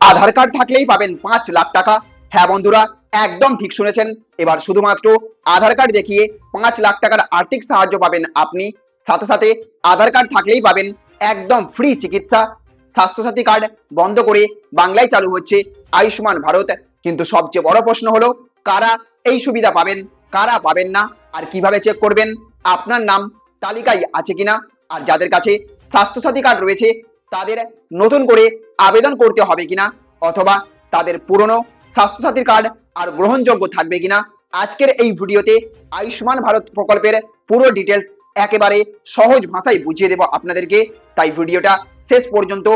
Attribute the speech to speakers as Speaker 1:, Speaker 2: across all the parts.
Speaker 1: আধার card থাকলেই পাবেন 5 লাখ টাকা। হ্যাঁ বন্ধুরা, একদম ঠিক শুনেছেন। এবার শুধুমাত্র আধার কার্ড দেখিয়ে 5 লাখ টাকার আর্থিক সাহায্য পাবেন আপনি। সাথে সাথে আধার কার্ড থাকলেই পাবেন একদম ফ্রি চিকিৎসা। স্বাস্থ্যসাথী কার্ড বন্ধ করে বাংলায় চালু হচ্ছে আয়ুষ্মান ভারত। কিন্তু সবচেয়ে বড় প্রশ্ন হলো, কারা এই সুবিধা পাবেন, কারা পাবেন না, আর কিভাবে চেক করবেন আপনার নাম তালিকায় আছে কিনা। আর যাদের কাছে স্বাস্থ্যসাথী কার্ড রয়েছে তাদের নতুন করে আবেদন করতে হবে কিনা, অথবা তাদের পুরনো স্বাস্থ্যসাথীর কার্ড আর গ্রহণযোগ্য থাকবে কিনা, আজকের এই ভিডিওতে আয়ুষ্মান ভারত প্রকল্পের পুরো ডিটেলস একেবারে সহজ ভাষায় বুঝিয়ে দেব আপনাদেরকে। তাই ভিডিওটা শেষ পর্যন্ত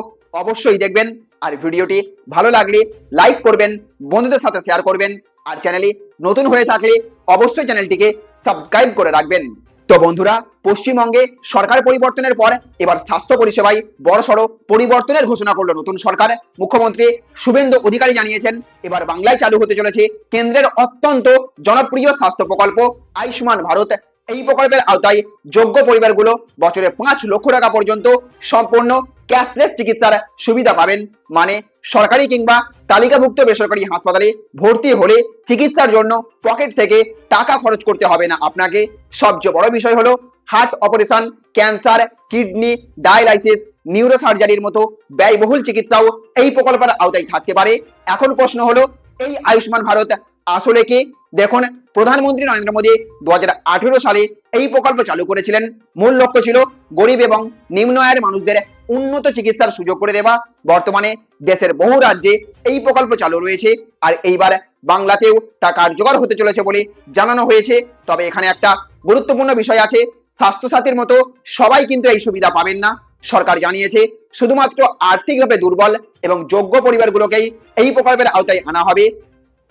Speaker 1: অবশ্যই দেখবেন। আর ভিডিওটি ভালো লাগলে লাইক করবেন, বন্ধুদের সাথে শেয়ার করবেন, আর চ্যানেলে নতুন হয়ে থাকলে অবশ্যই চ্যানেলটিকে সাবস্ক্রাইব করে রাখবেন। তো বন্ধুরা, পশ্চিমবঙ্গে সরকার পরিবর্তনের পর এবার স্বাস্থ্য পরিষেবায় বড়সড় পরিবর্তনের ঘোষণা করলো নতুন সরকার। মুখ্যমন্ত্রী শুভেন্দু অধিকারী জানিয়েছেন, এবার বাংলায় চালু হতে চলেছে কেন্দ্রের অত্যন্ত জনপ্রিয় স্বাস্থ্য প্রকল্প আয়ুষ্মান ভারত। এই প্রকল্পের আওতায় যোগ্য পরিবারগুলো বছরে 5 লক্ষ টাকা পর্যন্ত সম্পূর্ণ ক্যাশলেস চিকিৎসার সুবিধা পাবেন। মানে সরকারি কিংবা তালিকাভুক্ত বেসরকারি হাসপাতালে ভর্তি হলে চিকিৎসার জন্য পকেট থেকে টাকা খরচ করতে হবে না আপনাকে। সবচেয়ে বড় বিষয় হলো, heart operation, cancer, kidney dialysis, neuro সার্জারির মতো ব্যয়বহুল চিকিৎসাও এই প্রকল্পের আওতায় থাকতে পারে। এখন প্রশ্ন হলো, এই আয়ুষ্মান ভারত আসলে কি? দেখুন, প্রধানমন্ত্রী নরেন্দ্র মোদী 2018 সালে এই প্রকল্প চালু করেছিলেন। মূল লক্ষ্য ছিল গরিব এবং নিম্ন আয়ের মানুষদের উন্নত চিকিৎসার সুযোগ করে দেওয়া। বর্তমানে দেশের বহু রাজ্যে এই প্রকল্প চালু রয়েছে, আর এইবার বাংলাতেও তা কার্যকর হতে চলেছে বলে জানানো হয়েছে। তবে এখানে একটা গুরুত্বপূর্ণ বিষয় আছে, স্বাস্থ্যসাথীর মতো সবাই কিন্তু এই সুবিধা পাবেন না। সরকার জানিয়েছে শুধুমাত্র আর্থিকভাবে দুর্বল এবং যোগ্য পরিবারগুলোকেই এই প্রকল্পের আওতায় আনা হবে।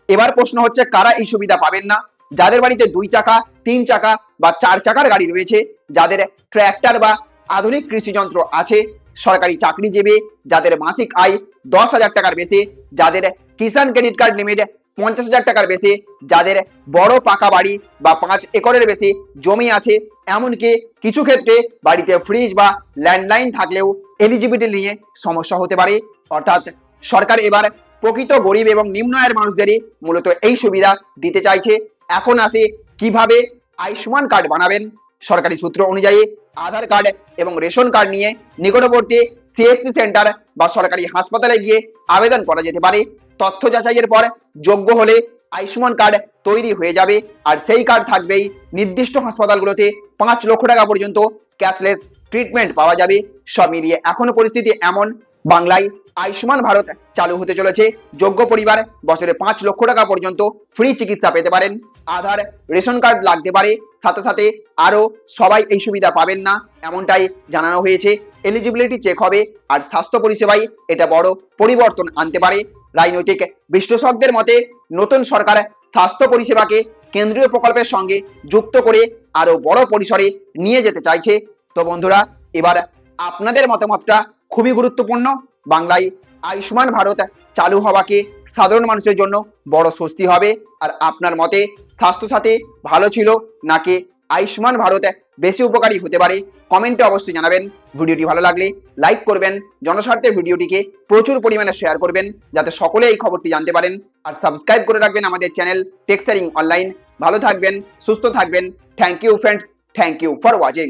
Speaker 1: এবার প্রশ্ন হচ্ছে, কারা এই সুবিধা পাবেন না? যাদের বাড়িতে 2 চাকা, 3 চাকা বা 4 চাকার গাড়ি রয়েছে, যাদের ট্র্যাক্টর বা আধুনিক কৃষি যন্ত্র আছে, সরকারি চাকরিজীবী, যাদের মাসিক আয় 10,000 টাকার বেশি, যাদের কিষাণ ক্রেডিট কার্ড লিমিট 50,000 টাকার বেশি, যাদের বড় পাকা বাড়ি বা 5 একরের বেশি জমি আছে, এমনকি কিছু ক্ষেত্রে বাড়িতে ফ্রিজ বা ল্যান্ডলাইন থাকলেও এলিজিবিলিটি নিয়ে সমস্যা হতে পারে। অর্থাৎ সরকার এবার প্রকৃত গরিব এবং নিম্ন আয়ের মানুষদেরই মূলত এই সুবিধা দিতে চাইছে। এখন আসে কিভাবে আয়ুষ্মান কার্ড বানাবেন। সরকারি সূত্র অনুযায়ী আধার কার্ড এবং রেশন কার্ড নিয়ে নিকটবর্তী সিএসসি সেন্টার বা সরকারি হাসপাতালে গিয়ে আবেদন করা যেতে পারে। তথ্য যাচাইয়ের পর যোগ্য হলে আয়ুষ্মান কার্ড তৈরি হয়ে যাবে, আর সেই কার্ড থাকবেই নির্দিষ্ট হাসপাতালগুলোতে 5 লক্ষ টাকা পর্যন্ত ক্যাশলেস ট্রিটমেন্ট পাওয়া যাবে। সব মিলিয়ে এখনো পরিস্থিতি এমন, বাংলায় আয়ুষ্মান ভারত চালু হতে চলেছে। যোগ্য পরিবার বছরে 5 লক্ষ টাকা পর্যন্ত ফ্রি চিকিৎসা পেতে পারেন। আধার, রেশন কার্ড লাগতে পারে। সাথে সাথে আরো সবাই এই সুবিধা পাবেন না, এমনটাই জানানো হয়েছে। এলিজিবিলিটি চেক হবে, আর স্বাস্থ্য পরিষেবায় এটা বড় পরিবর্তন আনতে পারে। রাজনৈতিক বিশ্লেষকদের মতে নতুন সরকার স্বাস্থ্য পরিষেবাকে কেন্দ্রীয় প্রকল্পের সঙ্গে যুক্ত করে আরো বড় পরিসরে নিয়ে যেতে চাইছে। তো বন্ধুরা, এবার আপনাদের মতামতটা খুবই গুরুত্বপূর্ণ। বাংলায় আয়ুষ্মান ভারত চালু হওয়াকে সাধারণ মানুষের জন্য বড় স্বস্তি হবে। আর আপনার মতে স্বাস্থ্যসাথী ভালো ছিল নাকি আয়ুষ্মান ভারত বেশি উপকারী হতে পারে, কমেন্টে অবশ্যই জানাবেন। ভিডিওটি ভালো লাগলে লাইক করবেন, জনস্বার্থে ভিডিওটিকে প্রচুর পরিমাণে শেয়ার করবেন যাতে সকলে এই খবরটি জানতে পারেন। আর সাবস্ক্রাইব করে রাখবেন আমাদের চ্যানেল টেক শেয়ারিং অনলাইন। ভালো থাকবেন, সুস্থ থাকবেন। Thank you friends, thank you for watching.